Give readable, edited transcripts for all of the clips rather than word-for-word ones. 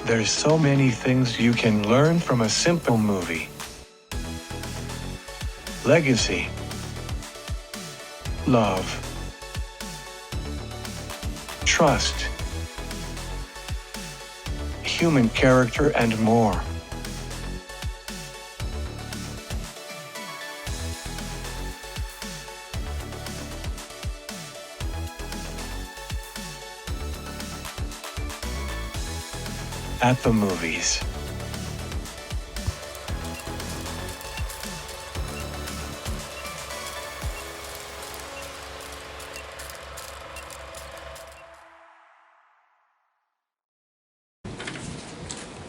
There's so many things you can learn from a simple movie. Legacy, love, trust, human character, and more. At the movies.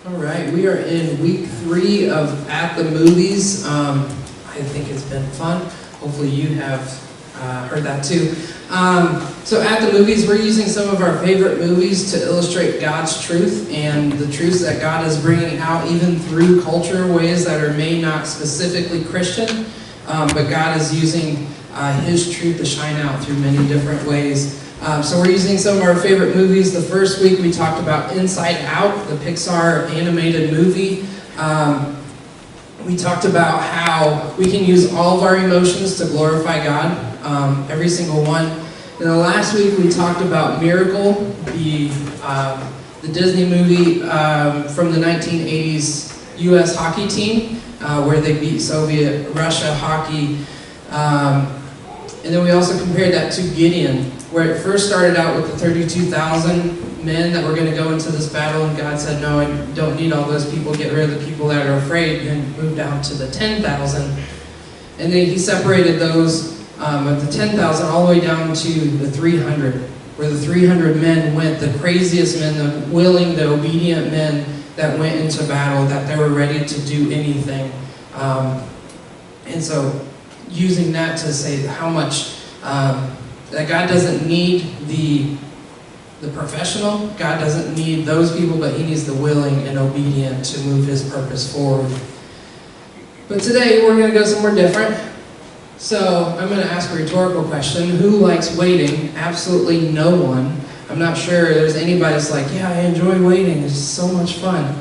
All right, we are in week 3 of At the Movies. I think it's been fun. Hopefully you have heard that too. So at the movies, we're using some of our favorite movies to illustrate God's truth and the truths that God is bringing out even through culture, ways that are may not specifically Christian, but God is using His truth to shine out through many different ways. So we're using some of our favorite movies. The first week we talked about Inside Out, the Pixar animated movie. We talked about how we can use all of our emotions to glorify God, every single one. And then last week we talked about Miracle, the Disney movie from the 1980s U.S. hockey team, where they beat Soviet Russia hockey. And then we also compared that to Gideon, where it first started out with the 32,000 men that were going to go into this battle, and God said, no, I don't need all those people, get rid of the people that are afraid, and moved down to the 10,000. And then He separated those of the 10,000 all the way down to the 300, where the 300 men went, the craziest men, the willing, the obedient men that went into battle, that they were ready to do anything. And so using that to say how much that God doesn't need the professional, God doesn't need those people, but He needs the willing and obedient to move His purpose forward. But today we're going to go somewhere different. So I'm going to ask a rhetorical question. Who likes waiting? Absolutely no one. I'm not sure there's anybody that's like, yeah, I enjoy waiting. It's so much fun.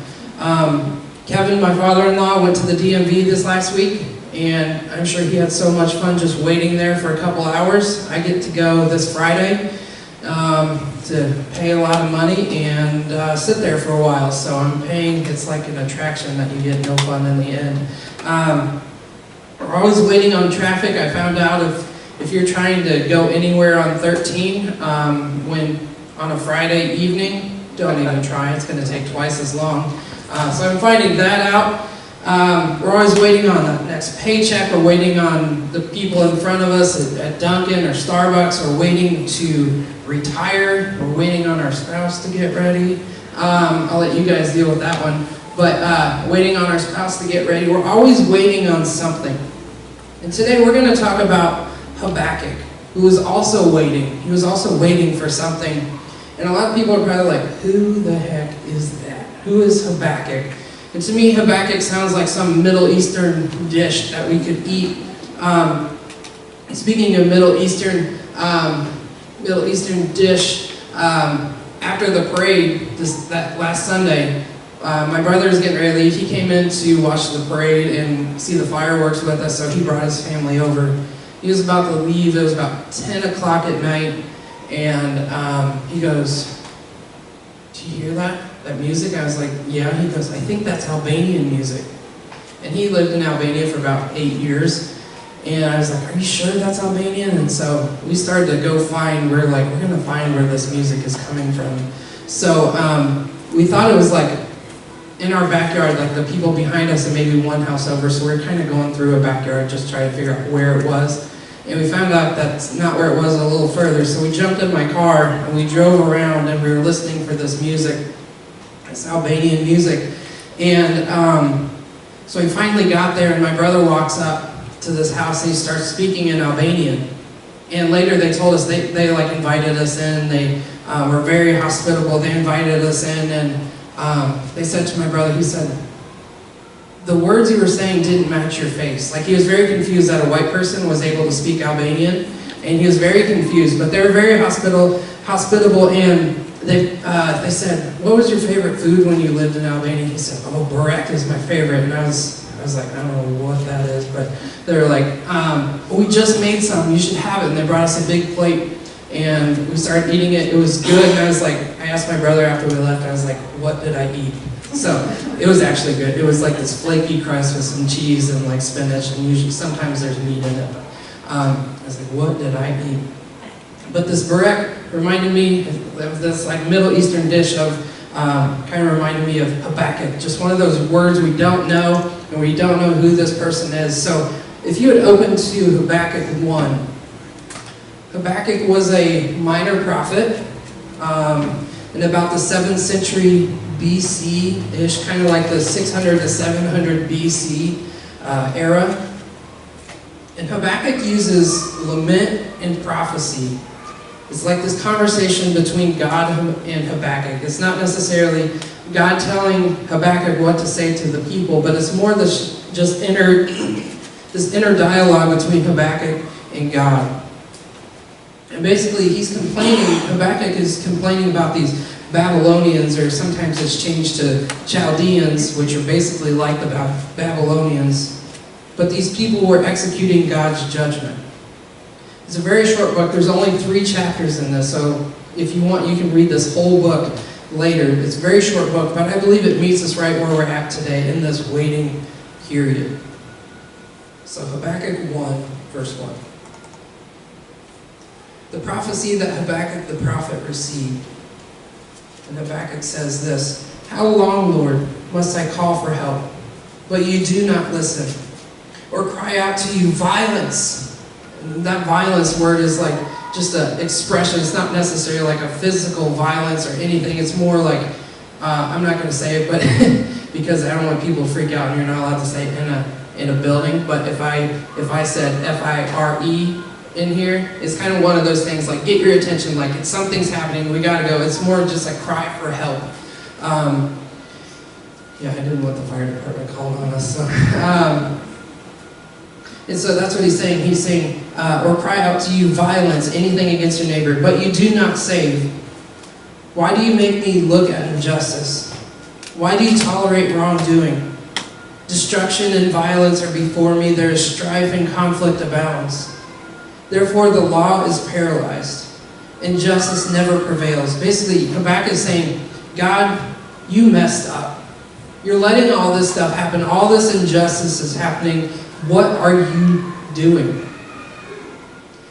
Kevin, my father-in-law, went to the DMV this last week, and I'm sure he had so much fun just waiting there for a couple hours. I get to go this Friday to pay a lot of money and sit there for a while. So I'm paying, it's like an attraction that you get no fun in the end. We're always waiting on traffic. I found out if you're trying to go anywhere on 13 when on a Friday evening, don't even try. It's going to take twice as long. So I'm finding that out. We're always waiting on the next paycheck. We're waiting on the people in front of us at Dunkin' or Starbucks. We're waiting to retire. We're waiting on our spouse to get ready. I'll let you guys deal with that one. But waiting on our spouse to get ready. We're always waiting on something. And today we're going to talk about Habakkuk, who was also waiting. He was also waiting for something. And a lot of people are probably like, who the heck is that? Who is Habakkuk? And to me, Habakkuk sounds like some Middle Eastern dish that we could eat. Speaking of Middle Eastern dish, after the parade that last Sunday, my brother was getting ready to leave. He came in to watch the parade and see the fireworks with us, so he brought his family over. He was about to leave. It was about 10 o'clock at night, and he goes, "Do you hear that music?" I was like, "Yeah." He goes, "I think that's Albanian music." And he lived in Albania for about 8 years. And I was like, "Are you sure that's Albanian?" And so we started to go find, we're going to find where this music is coming from. So we thought it was like in our backyard, like the people behind us and maybe one house over. So we're kind of going through a backyard just trying to figure out where it was. And we found out that's not where it was, a little further. So we jumped in my car and we drove around and we were listening for this music. It's Albanian music. And so we finally got there, and my brother walks up to this house and he starts speaking in Albanian. And later they told us they like invited us in. They were very hospitable. They invited us in, and they said to my brother, he said, the words you were saying didn't match your face. Like, he was very confused that a white person was able to speak Albanian, and he was very confused, but they were very hospitable, and they said, what was your favorite food when you lived in Albania? He said, oh, burek is my favorite. And I was like, I don't know what that is, but they were like, we just made some, you should have it. And they brought us a big plate, and we started eating it. It was good, and I was like, I asked my brother after we left, I was like, what did I eat? So it was actually good. It was like this flaky crust with some cheese and like spinach, and usually sometimes there's meat in it. But I was like, what did I eat? But this burek reminded me of this like Middle Eastern dish of, kind of reminded me of Habakkuk, just one of those words we don't know, and we don't know who this person is. So if you would open to Habakkuk 1, Habakkuk was a minor prophet in about the 7th century BC-ish, kind of like the 600 to 700 BC era. And Habakkuk uses lament and prophecy. It's like this conversation between God and Habakkuk. It's not necessarily God telling Habakkuk what to say to the people, but it's more this inner dialogue between Habakkuk and God. And basically he's complaining, Habakkuk is complaining about these Babylonians, or sometimes it's changed to Chaldeans, which are basically like the Babylonians. But these people were executing God's judgment. It's a very short book. There's only 3 chapters in this, so if you want, you can read this whole book later. It's a very short book, but I believe it meets us right where we're at today in this waiting period. So Habakkuk 1, verse 1. The prophecy that Habakkuk the prophet received. And Habakkuk says this, how long, Lord, must I call for help, but you do not listen? Or cry out to you, violence. And that violence word is like just an expression. It's not necessarily like a physical violence or anything. It's more like, I'm not going to say it, but because I don't want people to freak out, and you're not allowed to say it in a building. But if I said F-I-R-E in here, it's kind of one of those things like get your attention, like it's something's happening, we got to go. It's more just a cry for help. Yeah, I didn't want the fire department called on us. So. And so that's what he's saying. He's saying, or cry out to you violence, anything against your neighbor, but you do not save. Why do you make me look at injustice? Why do you tolerate wrongdoing? Destruction and violence are before me. There is strife and conflict abounds. Therefore the law is paralyzed, and justice never prevails. Basically, Habakkuk is saying, God, you messed up. You're letting all this stuff happen. All this injustice is happening. What are you doing?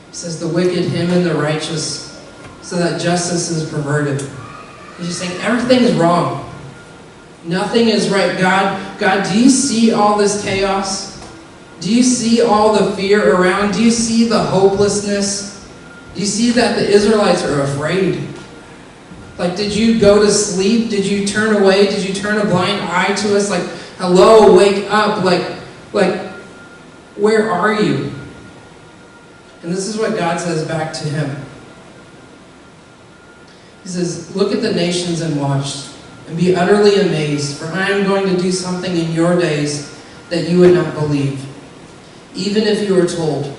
He says, the wicked him and the righteous, so that justice is perverted. He's just saying, everything's wrong. Nothing is right. God, do you see all this chaos? Do you see all the fear around? Do you see the hopelessness? Do you see that the Israelites are afraid? Like, did you go to sleep? Did you turn away? Did you turn a blind eye to us? Like, hello, wake up. Like, where are you? And this is what God says back to him. He says, look at the nations and watch, and be utterly amazed, for I am going to do something in your days that you would not believe, even if you were told.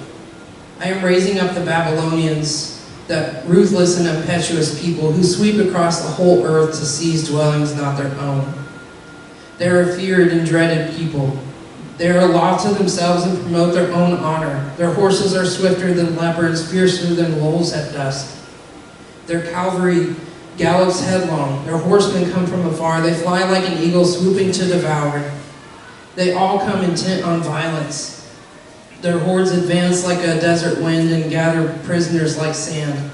I am raising up the Babylonians, that ruthless and impetuous people who sweep across the whole earth to seize dwellings not their own. They are a feared and dreaded people. They are a law to themselves and promote their own honor. Their horses are swifter than leopards, fiercer than wolves at dusk. Their cavalry gallops headlong. Their horsemen come from afar. They fly like an eagle swooping to devour. They all come intent on violence. Their hordes advance like a desert wind and gather prisoners like sand.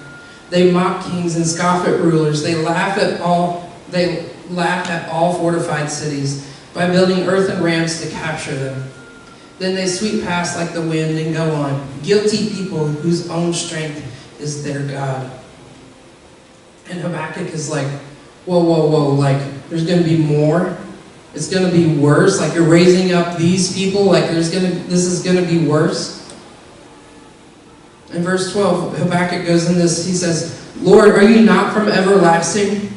They mock kings and scoff at rulers. They laugh at all fortified cities by building earthen ramps to capture them. Then they sweep past like the wind and go on, guilty people whose own strength is their God. And Habakkuk is like, whoa, like, there's going to be more? It's going to be worse? Like, you're raising up these people? Like, this is going to be worse? In verse 12, Habakkuk goes in this, he says, Lord, are you not from everlasting?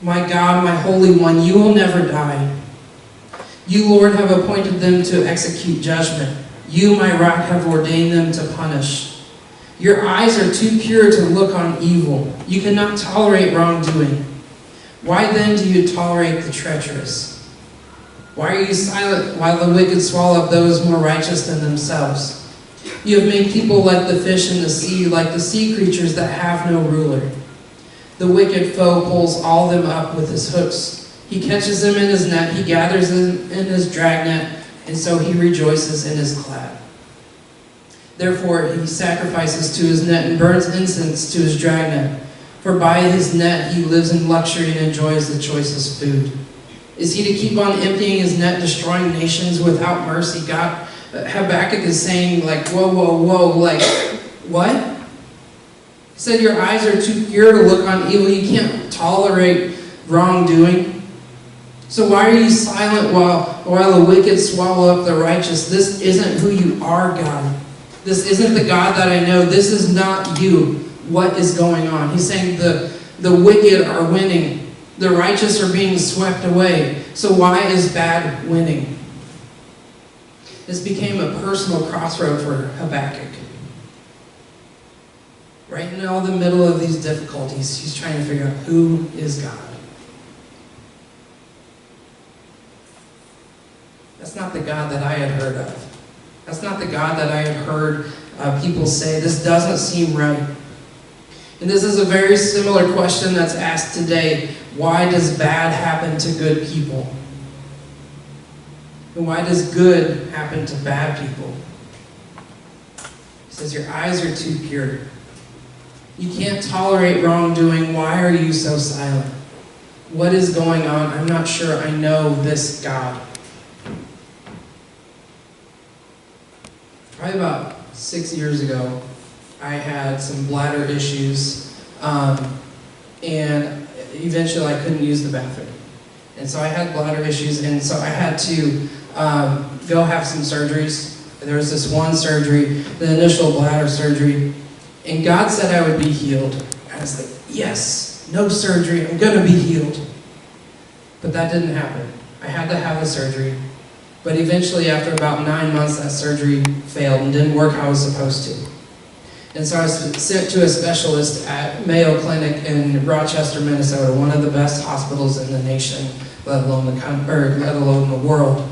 My God, my Holy One, you will never die. You, Lord, have appointed them to execute judgment. You, my rock, have ordained them to punish. Your eyes are too pure to look on evil. You cannot tolerate wrongdoing. Why then do you tolerate the treacherous? Why are you silent while the wicked swallow up those more righteous than themselves? You have made people like the fish in the sea, like the sea creatures that have no ruler. The wicked foe pulls all them up with his hooks. He catches them in his net, he gathers them in his dragnet, and so he rejoices in his clad. Therefore he sacrifices to his net and burns incense to his dragnet. For by his net he lives in luxury and enjoys the choicest food. Is he to keep on emptying his net, destroying nations without mercy? God, Habakkuk is saying, like, whoa, whoa, whoa, like, what? He said, your eyes are too pure to look on evil. You can't tolerate wrongdoing. So why are you silent while the wicked swallow up the righteous? This isn't who you are, God. This isn't the God that I know. This is not you. What is going on? He's saying the wicked are winning. The righteous are being swept away. So why is bad winning? This became a personal crossroad for Habakkuk. Right in all the middle of these difficulties, he's trying to figure out who is God. That's not the God that I had heard of. That's not the God that I had heard people say. This doesn't seem right. And this is a very similar question that's asked today. Why does bad happen to good people? And why does good happen to bad people? He says, your eyes are too pure. You can't tolerate wrongdoing. Why are you so silent? What is going on? I'm not sure I know this God. Probably about 6 years ago, I had some bladder issues, and eventually I couldn't use the bathroom. And so I had bladder issues, and so I had to go have some surgeries. There was this one surgery, the initial bladder surgery, and God said I would be healed. I was like, yes, no surgery, I'm going to be healed. But that didn't happen. I had to have the surgery. But eventually, after about 9 months, that surgery failed and didn't work how it was supposed to. And so I was sent to a specialist at Mayo Clinic in Rochester, Minnesota, one of the best hospitals in the nation, let alone the world.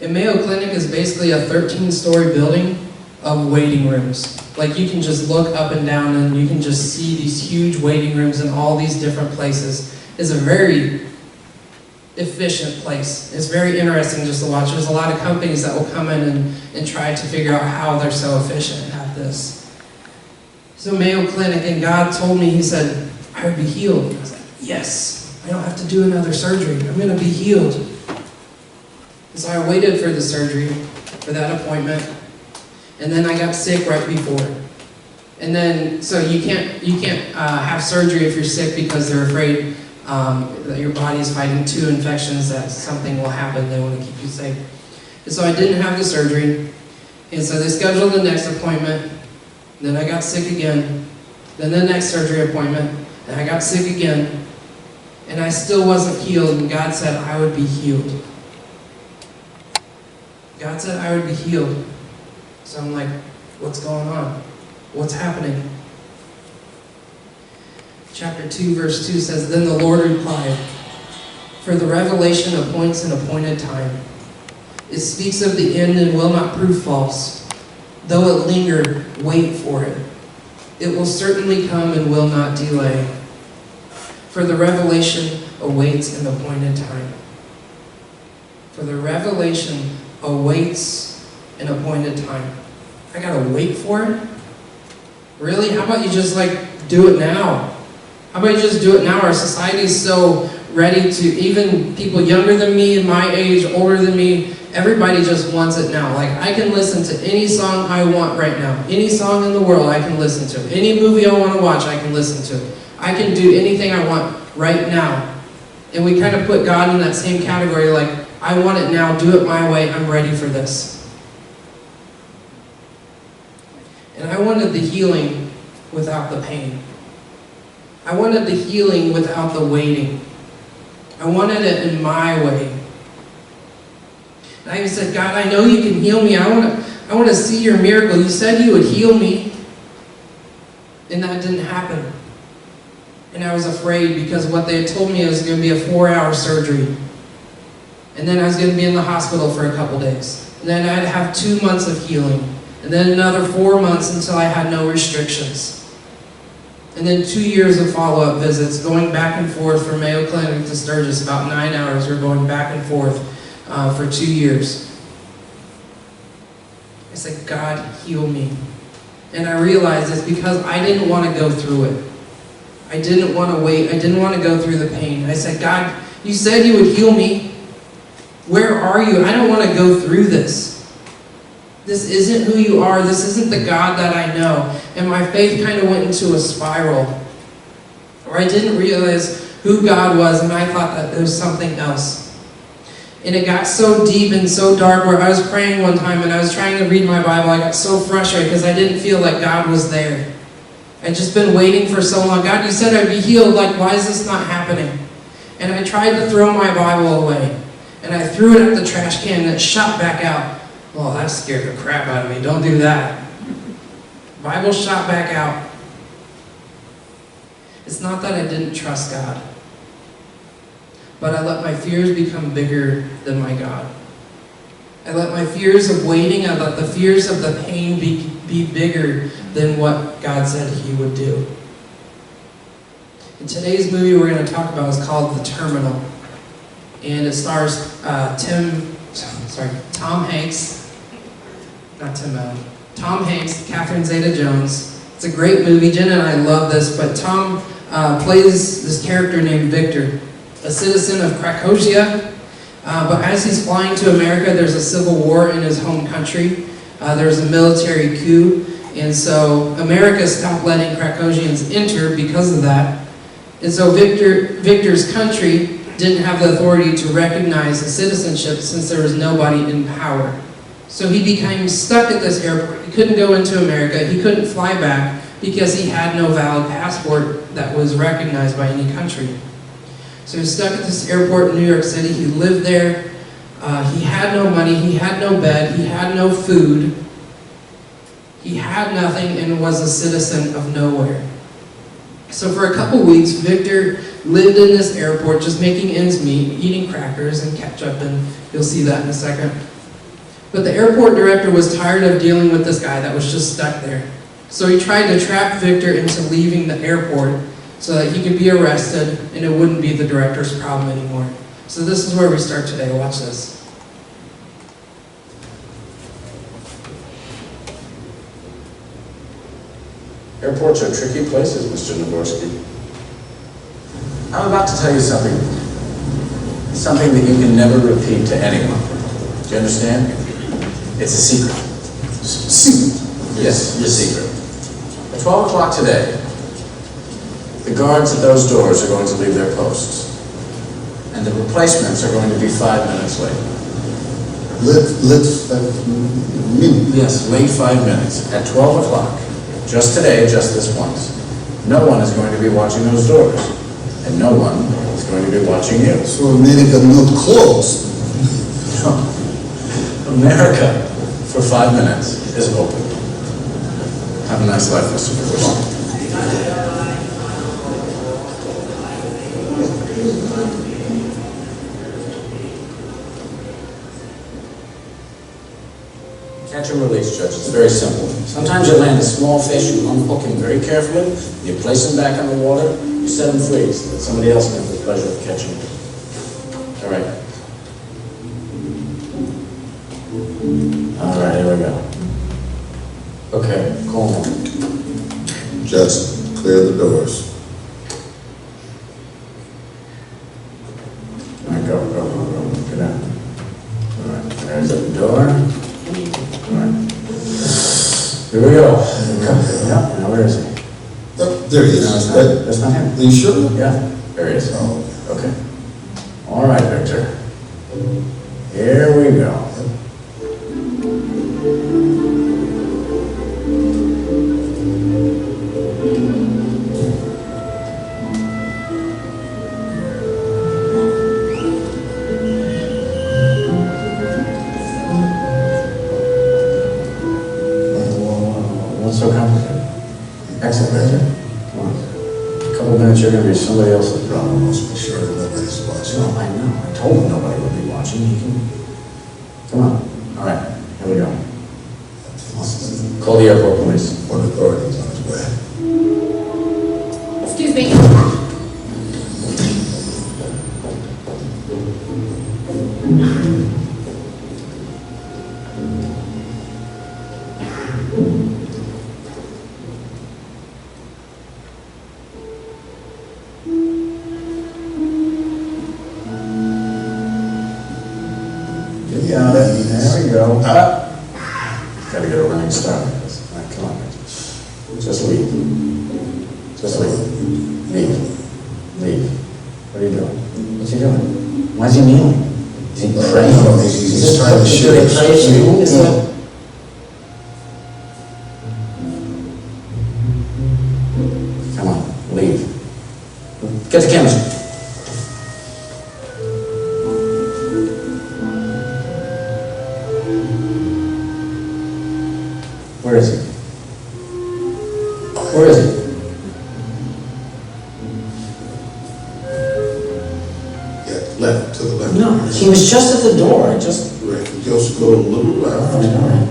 And Mayo Clinic is basically a 13-story building of waiting rooms. Like, you can just look up and down and you can just see these huge waiting rooms in all these different places. It's a very efficient place. It's very interesting just to watch. There's a lot of companies that will come in and try to figure out how they're so efficient and have this. So Mayo Clinic, and God told me, he said, I would be healed. And I was like, yes, I don't have to do another surgery. I'm going to be healed. And so I waited for the surgery, for that appointment, and then I got sick right before. And then, so you can't have surgery if you're sick because they're afraid that your body is fighting two infections, that something will happen. They want to keep you safe. And so I didn't have the surgery. And so they scheduled the next appointment. Then I got sick again. Then the next surgery appointment. And I got sick again. And I still wasn't healed. And God said I would be healed. God said I would be healed. So I'm like, what's going on? What's happening? Chapter 2, verse 2 says, Then the Lord replied, For the revelation appoints an appointed time. It speaks of the end and will not prove false. Though it linger, wait for it. It will certainly come and will not delay. For the revelation awaits an appointed time. For the revelation awaits an appointed time. I gotta wait for it? Really? How about you just do it now? How about you just do it now? Our society is so ready to, even people younger than me and my age, older than me, everybody just wants it now. Like, I can listen to any song I want right now. Any song in the world I can listen to. Any movie I want to watch, I can listen to. I can do anything I want right now. And we kind of put God in that same category, like, I want it now, do it my way, I'm ready for this. And I wanted the healing without the pain. I wanted the healing without the waiting. I wanted it in my way. And I even said, God, I know you can heal me. I I want to see your miracle. You said you would heal me. And that didn't happen. And I was afraid because what they had told me it was going to be a 4-hour surgery. And then I was going to be in the hospital for a couple days. And then I'd have 2 months of healing. And then another 4 months until I had no restrictions. And then 2 years of follow-up visits, going back and forth from Mayo Clinic to Sturgis, about 9 hours. We're going back and forth for 2 years. I said, God, heal me. And I realized it's because I didn't want to go through it. I didn't want to wait. I didn't want to go through the pain. I said, God, you said you would heal me. Where are you? I don't want to go through this. This isn't who you are. This isn't the God that I know. And my faith kind of went into a spiral where I didn't realize who God was, and I thought that there was something else. And it got so deep and so dark where I was praying one time and I was trying to read my Bible. I got so frustrated because I didn't feel like God was there. I'd just been waiting for so long. God, you said I'd be healed. Like, why is this not happening? And I tried to throw my Bible away. And I threw it at the trash can and it shot back out. Well, that scared the crap out of me. Don't do that. Bible shot back out. It's not that I didn't trust God, but I let my fears become bigger than my God. I let my fears of waiting, I let the fears of the pain be bigger than what God said He would do. And today's movie we're going to talk about is called The Terminal. And it stars Tom Hanks, not Tim Allen, Tom Hanks, Catherine Zeta-Jones. It's a great movie. Jen and I love this, but Tom plays this character named Victor, a citizen of Krakosia. But as he's flying to America, there's a civil war in his home country. There's a military coup, and so America stopped letting Krakosians enter because of that. And so Victor's country didn't have the authority to recognize his citizenship since there was nobody in power. So he became stuck at this airport. He couldn't go into America. He couldn't fly back because he had no valid passport that was recognized by any country. So he was stuck at this airport in New York City. He lived there. He had no money. He had no bed. He had no food. He had nothing and was a citizen of nowhere. So for a couple weeks, Victor lived in this airport just making ends meet, eating crackers and ketchup, and you'll see that in a second. But the airport director was tired of dealing with this guy that was just stuck there. So he tried to trap Victor into leaving the airport so that he could be arrested and it wouldn't be the director's problem anymore. So this is where we start today. Watch this. Airports are tricky places, Mr. Nagorski. I'm about to tell you something that you can never repeat to anyone. Do you understand? It's a secret. Secret? Yes, your secret. At 12 o'clock today, the guards at those doors are going to leave their posts. And the replacements are going to be 5 minutes late. Yes, late 5 minutes. At 12 o'clock. Just today, just this once. No one is going to be watching those doors. And no one is going to be watching you. So America not closed. America, for 5 minutes, is open. Have a nice life, Mr. Nagorski. Catch and release, Judge. It's very simple. Sometimes you land a small fish, you unhook him very carefully, you place him back on the water, you set him free so that somebody else can have the pleasure of catching him. All right. All right, here we go. Okay, call him. Just clear the doors. All right, go. Get out. All right, there's the door. All right. Here we go. Yeah, now where is he? Oh, there he No, is. that's not him. Are you sure? Yeah, there he is. Oh, okay. All right, Victor. Here we go. gonna be somebody else's problem. Let's be sure that nobody's watching. No, I know. I told him nobody would be watching. He can... Come on. All right, here we go. Call the airport police. One authority's on his way. Excuse me. You got it. There we go. Gotta get a running start. All right, come on. Just leave. Just leave. Leave. Leave. What are you doing? What's he doing? Why is he kneeling? Is he praying? No, he's trying to shoot us. Pray if you move it? Come on, leave. Get the cameras. Where is he? Where is he? Yeah, left, to the left. No, he was just at the door. I just... Right, just go a little left. All right.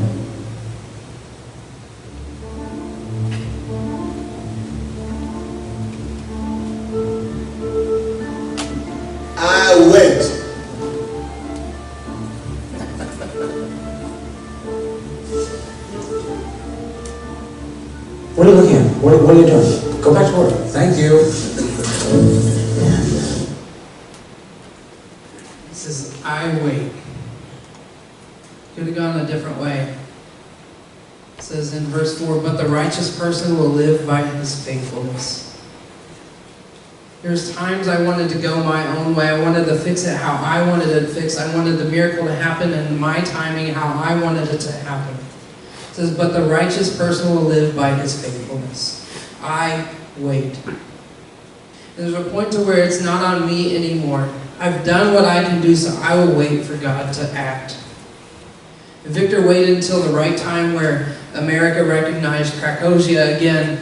I went. What are you looking at? What are you doing? Go back to work. Thank you. It says, I wait. Could have gone a different way. It says in verse 4, but the righteous person will live by his faithfulness. There's times I wanted to go my own way. I wanted to fix it how I wanted it fixed. I wanted the miracle to happen in my timing, how I wanted it to happen. It says, but the righteous person will live by his faithfulness. I wait. There's a point to where it's not on me anymore. I've done what I can do, so I will wait for God to act. Victor waited until the right time where America recognized Krakosia again.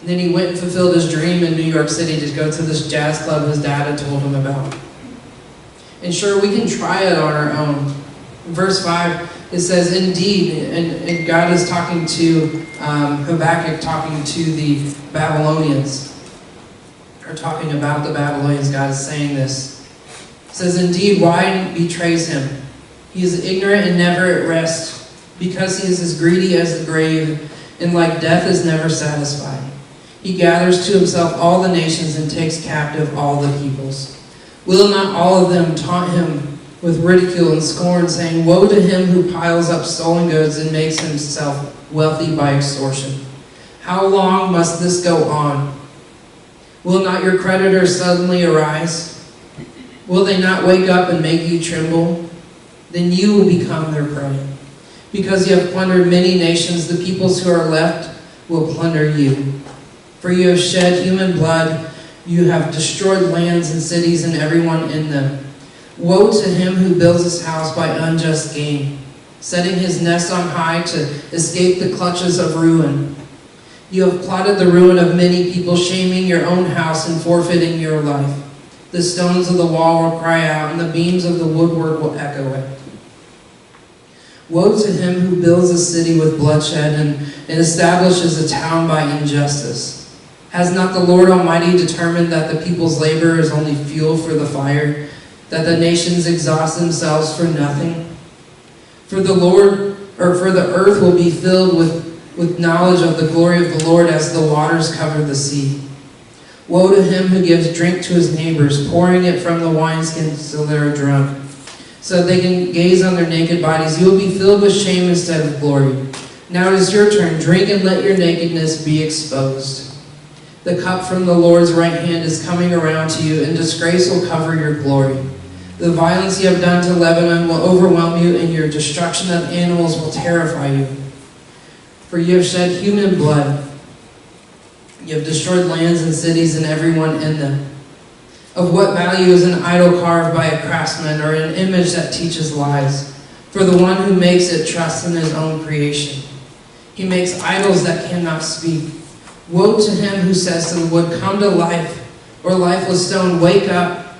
And then he went and fulfilled his dream in New York City to go to this jazz club his dad had told him about. And sure, we can try it on our own. In verse 5, it says, indeed, and God is talking to Habakkuk, talking to the Babylonians, or talking about the Babylonians. God is saying this. It says, indeed, why betrays him? He is ignorant and never at rest, because he is as greedy as the grave, and like death is never satisfied. He gathers to himself all the nations and takes captive all the peoples. Will not all of them taunt him with ridicule and scorn, saying, woe to him who piles up stolen goods and makes himself wealthy by extortion. How long must this go on? Will not your creditors suddenly arise? Will they not wake up and make you tremble? Then you will become their prey. Because you have plundered many nations, the peoples who are left will plunder you. For you have shed human blood, you have destroyed lands and cities and everyone in them. Woe to him who builds his house by unjust gain, setting his nest on high to escape the clutches of ruin. You have plotted the ruin of many people, shaming your own house and forfeiting your life. The stones of the wall will cry out, and the beams of the woodwork will echo it. Woe to him who builds a city with bloodshed and establishes a town by injustice. Has not the Lord Almighty determined that the people's labor is only fuel for the fire, that the nations exhaust themselves for nothing? For the earth will be filled with knowledge of the glory of the Lord as the waters cover the sea. Woe to him who gives drink to his neighbors, pouring it from the wineskins till they are drunk, so that they can gaze on their naked bodies. You will be filled with shame instead of glory. Now it is your turn. Drink and let your nakedness be exposed. The cup from the Lord's right hand is coming around to you, and disgrace will cover your glory. The violence you have done to Lebanon will overwhelm you, and your destruction of animals will terrify you. For you have shed human blood. You have destroyed lands and cities and everyone in them. Of what value is an idol carved by a craftsman, or an image that teaches lies? For the one who makes it trusts in his own creation. He makes idols that cannot speak. Woe to him who says to the wood, come to life, or lifeless stone, wake up.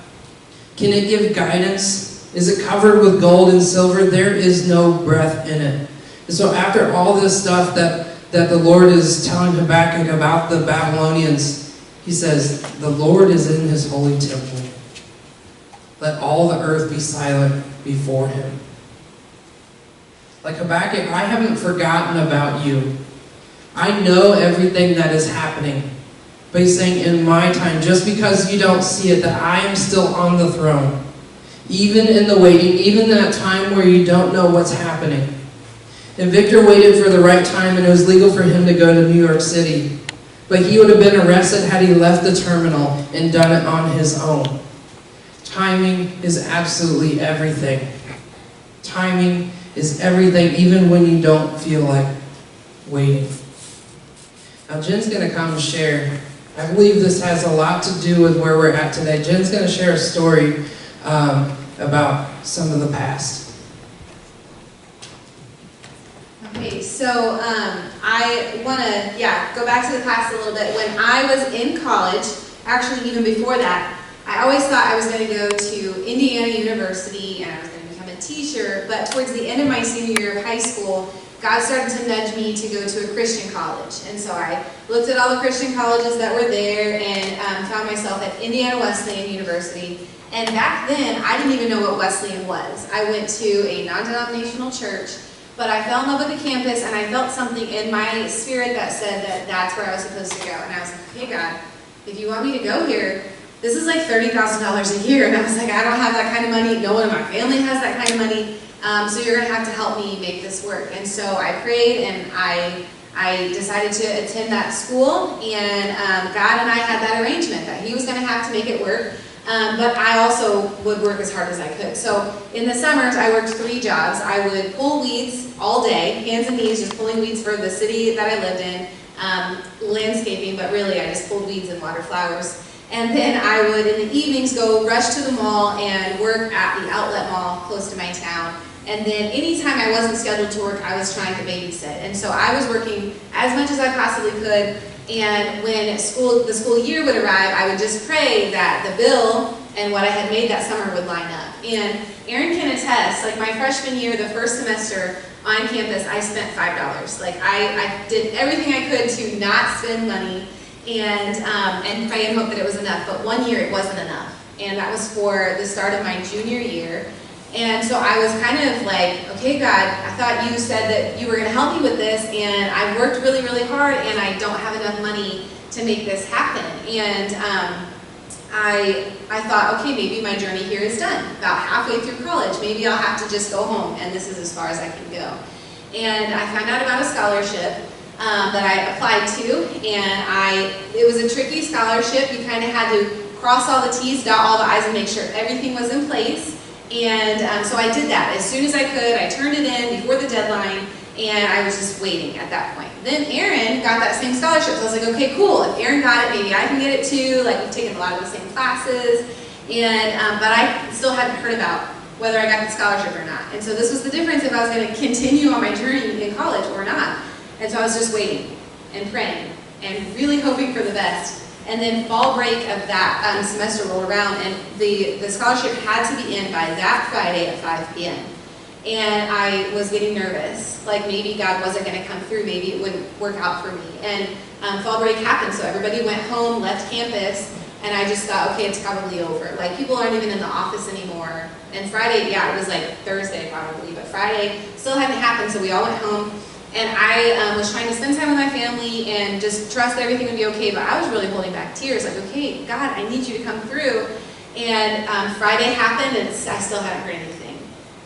Can it give guidance? Is it covered with gold and silver? There is no breath in it. And so after all this stuff that the Lord is telling Habakkuk about the Babylonians, he says, the Lord is in his holy temple. Let all the earth be silent before him. Like Habakkuk, I haven't forgotten about you. I know everything that is happening. But he's saying, in my time, just because you don't see it, that I am still on the throne. Even in the waiting, even in that time where you don't know what's happening. And Victor waited for the right time, and it was legal for him to go to New York City. But he would have been arrested had he left the terminal and done it on his own. Timing is absolutely everything. Timing is everything, even when you don't feel like waiting. Now Jen's going to come and share. I believe this has a lot to do with where we're at today. Jen's going to share a story about some of the past. Okay, so I want to, go back to the past a little bit. When I was in college, actually even before that, I always thought I was going to go to Indiana University and I was going to become a teacher, but towards the end of my senior year of high school, God started to nudge me to go to a Christian college. And so I looked at all the Christian colleges that were there and found myself at Indiana Wesleyan University. And back then, I didn't even know what Wesleyan was. I went to a non-denominational church, but I fell in love with the campus and I felt something in my spirit that said that that's where I was supposed to go. And I was like, hey God, if you want me to go here, this is like $30,000 a year. And I was like, I don't have that kind of money. No one in my family has that kind of money. So you're going to have to help me make this work. And so I prayed and I decided to attend that school. And God and I had that arrangement that he was going to have to make it work. But I also would work as hard as I could. So in the summers, I worked 3 jobs. I would pull weeds all day, hands and knees, just pulling weeds for the city that I lived in, landscaping, but really I just pulled weeds and watered flowers. And then I would, in the evenings, go rush to the mall and work at the outlet mall close to my town. And then anytime I wasn't scheduled to work, I was trying to babysit. And so I was working as much as I possibly could. And when the school year would arrive, I would just pray that the bill and what I had made that summer would line up. And Aaron can attest, like my freshman year, the first semester on campus, I spent $5. Like I did everything I could to not spend money and pray and hope that it was enough. But one year it wasn't enough. And that was for the start of my junior year. And so I was kind of like, okay, God, I thought you said that you were going to help me with this, and I worked really, really hard, and I don't have enough money to make this happen. And I thought, okay, maybe my journey here is done. About halfway through college, maybe I'll have to just go home, and this is as far as I can go. And I found out about a scholarship that I applied to, and it was a tricky scholarship. You kind of had to cross all the T's, dot all the I's, and make sure everything was in place. And so I did that as soon as I could. I turned it in before the deadline, and I was just waiting at that point. Then Aaron got that same scholarship, so I was like, okay, cool. If Aaron got it, maybe I can get it too. Like, we've taken a lot of the same classes, and but I still hadn't heard about whether I got the scholarship or not. And so this was the difference if I was going to continue on my journey in college or not. And so I was just waiting and praying and really hoping for the best. And then fall break of that semester rolled around, and the scholarship had to be in by that Friday at 5 p.m. And I was getting nervous, like maybe God wasn't going to come through, maybe it wouldn't work out for me. And fall break happened, so everybody went home, left campus, and I just thought, okay, it's probably over. Like, people aren't even in the office anymore. And Friday, it was like Thursday probably, but Friday still hadn't happened, so we all went home. And I was trying to spend time with my family and just trust that everything would be okay, but I was really holding back tears, like, okay, God, I need you to come through. And Friday happened, and I still hadn't heard anything.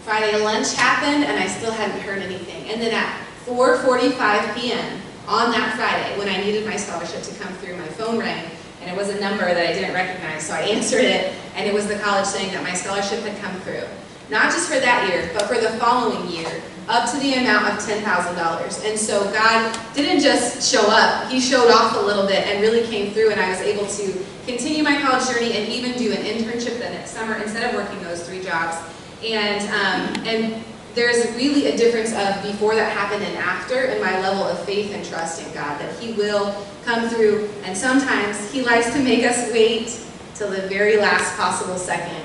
Friday lunch happened, and I still hadn't heard anything. And then at 4:45 p.m. on that Friday, when I needed my scholarship to come through, my phone rang, and it was a number that I didn't recognize, so I answered it, and it was the college saying that my scholarship had come through. Not just for that year, but for the following year, up to the amount of $10,000. And so God didn't just show up, he showed off a little bit and really came through, and I was able to continue my college journey and even do an internship the next summer instead of working those 3 jobs. And there's really a difference of before that happened and after in my level of faith and trust in God, that He will come through, and sometimes He likes to make us wait till the very last possible second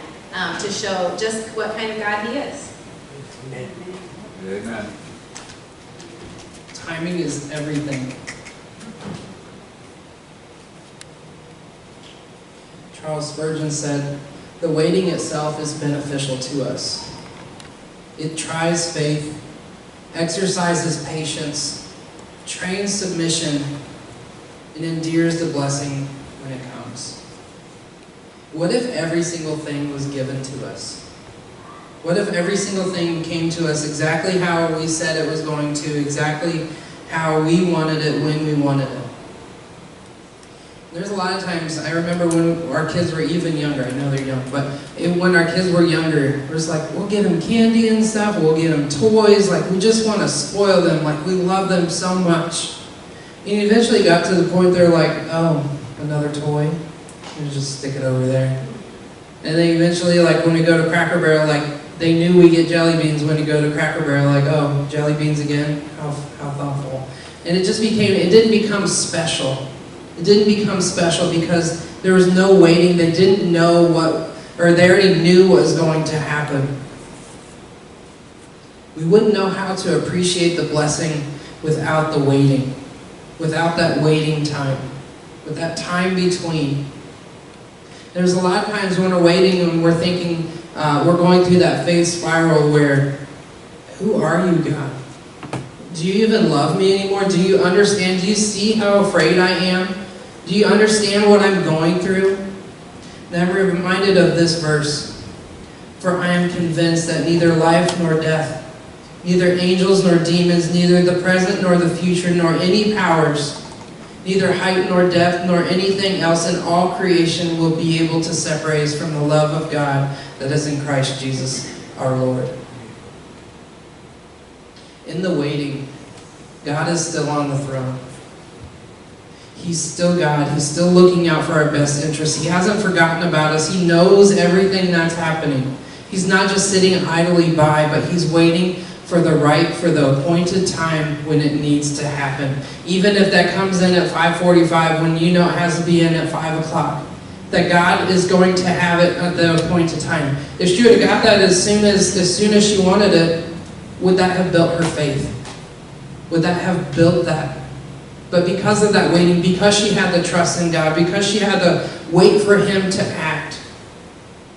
to show just what kind of God He is. Amen. Timing is everything. Charles Spurgeon said, "The waiting itself is beneficial to us. It tries faith, exercises patience, trains submission, and endears the blessing when it comes." What if every single thing was given to us? What if every single thing came to us exactly how we said it was going to, exactly how we wanted it, when we wanted it? There's a lot of times, I remember when our kids were even younger, I know they're young, but when our kids were younger, it was like, we'll give them candy and stuff, we'll give them toys, like we just want to spoil them, like we love them so much. And eventually got to the point they're like, oh, another toy? You just stick it over there. And then eventually, like when we go to Cracker Barrel, like they knew we get jelly beans when we go to Cracker Barrel, like, oh, jelly beans again? How thoughtful. And it didn't become special. It didn't become special because there was no waiting. They didn't know they already knew what was going to happen. We wouldn't know how to appreciate the blessing without the waiting, without that waiting time, with that time between. There's a lot of times when we're waiting and we're thinking, we're going through that faith spiral where, who are you, God? Do you even love me anymore? Do you understand? Do you see how afraid I am? Do you understand what I'm going through? And I'm reminded of this verse. "For I am convinced that neither life nor death, neither angels nor demons, neither the present nor the future, nor any powers, neither height nor depth, nor anything else in all creation will be able to separate us from the love of God that is in Christ Jesus our Lord." In the waiting, God is still on the throne. He's still God. He's still looking out for our best interests. He hasn't forgotten about us. He knows everything that's happening. He's not just sitting idly by, but He's waiting for the appointed time when it needs to happen. Even if that comes in at 5:45 when you know it has to be in at 5 o'clock. That God is going to have it at the appointed time. If she would have got that as soon as she wanted it, would that have built her faith? Would that have built that? But because of that waiting, because she had the trust in God, because she had to wait for Him to act,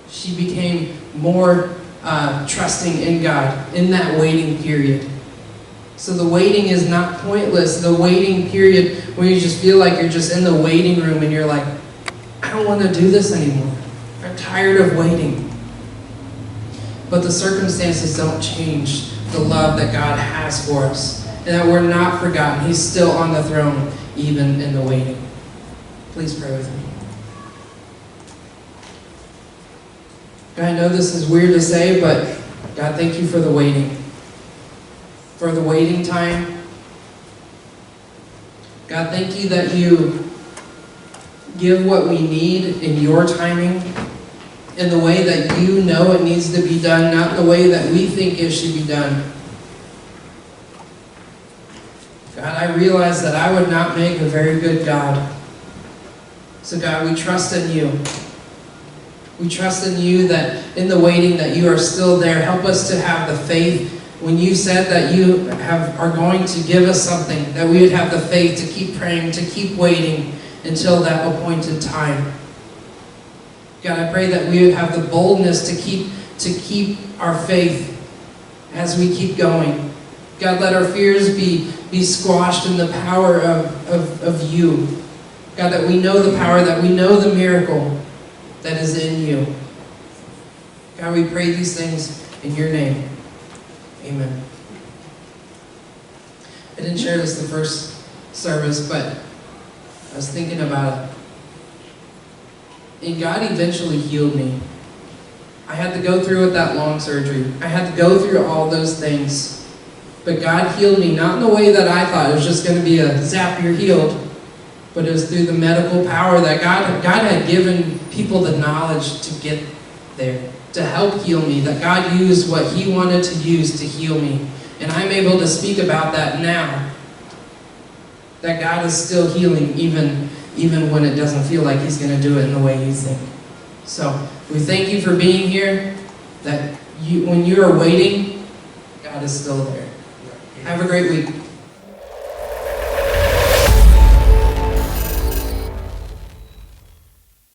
she became more trusting in God in that waiting period. So the waiting is not pointless. The waiting period where you just feel like you're just in the waiting room and you're like, I don't want to do this anymore. I'm tired of waiting. But the circumstances don't change the love that God has for us. And that we're not forgotten. He's still on the throne, even in the waiting. Please pray with me. God, I know this is weird to say, but God, thank you for the waiting. For the waiting time. God, thank you that you give what we need in your timing, in the way that you know it needs to be done, not the way that we think it should be done. God, I realize that I would not make a very good God. So God, we trust in you. We trust in you that in the waiting that you are still there. Help us to have the faith when you said that you are going to give us something, that we would have the faith to keep praying, to keep waiting until that appointed time. God, I pray that we would have the boldness to keep our faith as we keep going. God, let our fears be squashed in the power of you. God, that we know the power, that we know the miracle that is in you. God, we pray these things in your name. Amen. I didn't share this the first service, but I was thinking about it. And God eventually healed me. I had to go through with that long surgery. I had to go through all those things. But God healed me, not in the way that I thought. It was just going to be a zap, you're healed. But it was through the medical power that God had given people the knowledge to get there to help heal me, that God used what He wanted to use to heal me. And I'm able to speak about that now, that God is still healing even when it doesn't feel like He's going to do it in the way you think. So we thank you for being here, that when you are waiting, God is still there. Have a great week.